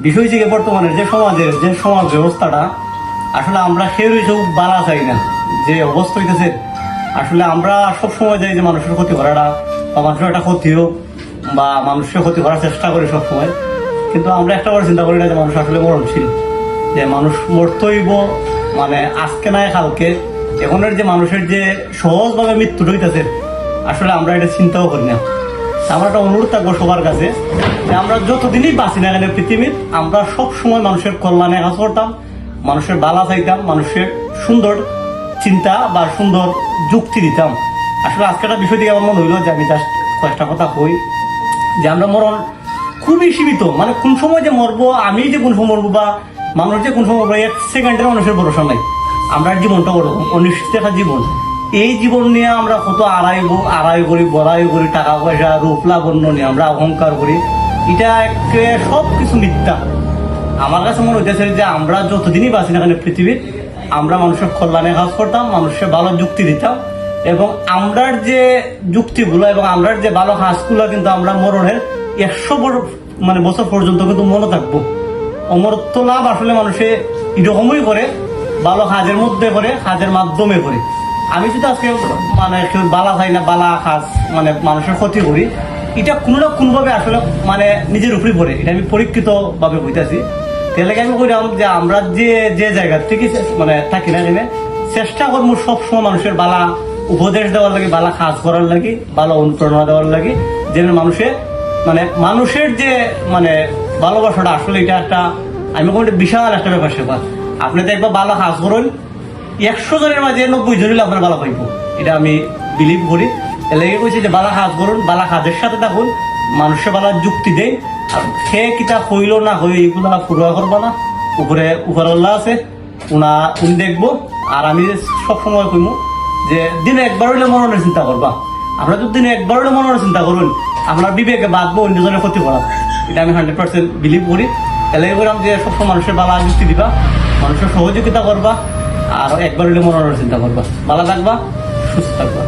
বিষয় থেকে বর্তমানের যে সমাজ ব্যবস্থাটা আসলে আমরা কেউ সব বালা চাই না। যে অবস্থা হইতেছে আসলে আমরা সব সময় যাই যে মানুষের ক্ষতি করাটা বা মানুষের একটা ক্ষতি হোক বা মানুষের ক্ষতি করার চেষ্টা করি সব সময়, কিন্তু আমরা একটা বার চিন্তা করি না যে মানুষ আসলে মরণশীল, যে মানুষ মরতেইব, মানে আজকে নয় কালকে। এখনের যে মানুষের যে সহজভাবে মৃত্যু হইতেছে আসলে আমরা এটা চিন্তাও করি না। আমার একটা অনুরোধ থাকবো সবার কাছে যে আমরা যতদিনই বাঁচি না কেন পৃথিবীর, আমরা সব সময় মানুষের কল্যাণে কাজ করতাম, মানুষের বালা চাইতাম, মানুষের সুন্দর চিন্তা বা সুন্দর যুক্তি দিতাম। আসলে আজকে একটা বিষয় থেকে আমার মনে হইলো যে আমি জাস্ট কয়েকটা কথা কই যে আমরা মরণ খুবই সীমিত, মানে কোন সময় যে মরবো, আমি যে কোন সময় মরবো বা মানুষ যে কোন সময় মরবো, এক সেকেন্ডের মানুষের ভরসা নাই। আমরা জীবনটা ওরকম অনিশ্চিত একটা জীবন। এই জীবন নিয়ে আমরা কত আড়াই করি, বড়াই করি, টাকা পয়সা রূপ লাবণ্য নিয়ে আমরা অহংকার করি, এটা সব কিছু মিথ্যা। আমার কাছে মনে হইতেছে যে আমরা যতদিনই বাঁচি না কেন পৃথিবীর, আমরা মানুষের কল্যাণে কাজ করতাম, মানুষের ভালো যুক্তি দিতাম, এবং আমরার যে যুক্তিগুলো এবং আমরার যে ভালো কাজগুলো কিন্তু আমরা মরণের 100 বছর পর্যন্ত কিন্তু মনে থাকবো। অমরত্ব লাভ আসলে মানুষে এরকমই করে, ভালো কাজের মধ্যে করে, কাজের মাধ্যমে করে। আমি যদি আজকে বালা চাই না, বালা কাজ মানুষের ক্ষতি করি, এটা কোনো না কোনোভাবে আসলে নিজের উপরই পড়ে। এটা আমি পরীক্ষিত ভাবে বইতেছি। তাহলে আমি কইলাম যে আমরা যে জায়গা থেকে থাকি না এখানে, চেষ্টা করবো সবসময় মানুষের বালা উপদেশ দেওয়ার লাগে, বালা কাজ করার লাগে, ভালো অনুপ্রেরণা দেওয়ার লাগে, যেন মানুষের যে ভালোবাসাটা আসলে এটা একটা, আমি কোনো বিশাল একটা ব্যাপার সেবার। আপনি তো একবার ভালো কাজ করুন, 100 জনের মাঝে 90 জন হলে আপনার ভালো পাইব, এটা আমি বিলিভ করি। লেগে কইছি যে বালা কাজ করুন, বালা কাজের সাথে থাকুন, মানুষের বালা যুক্তি দেয়। আর সে কিতা হইল না হই এগুলো পুরোয়া করবো না, উপরওয়ালা আছে, উনি দেখবো। আর আমি সবসময় কইমু যে দিনে একবার হইলে মরণের চিন্তা করবা। আমরা যদি দিনে একবার হইলে মরণের চিন্তা করুন, আপনার বিবেকে বাঁধবো অন্যজনের ক্ষতি করা, এটা আমি 100% বিলিভ করি। এলাকা করলাম যে সবসময় মানুষের বালা যুক্তি দিবা, মানুষের সহযোগিতা করবা, আর একবার হইলে মরণের চিন্তা করবা। ভালো থাকবা, সুস্থ থাকবা।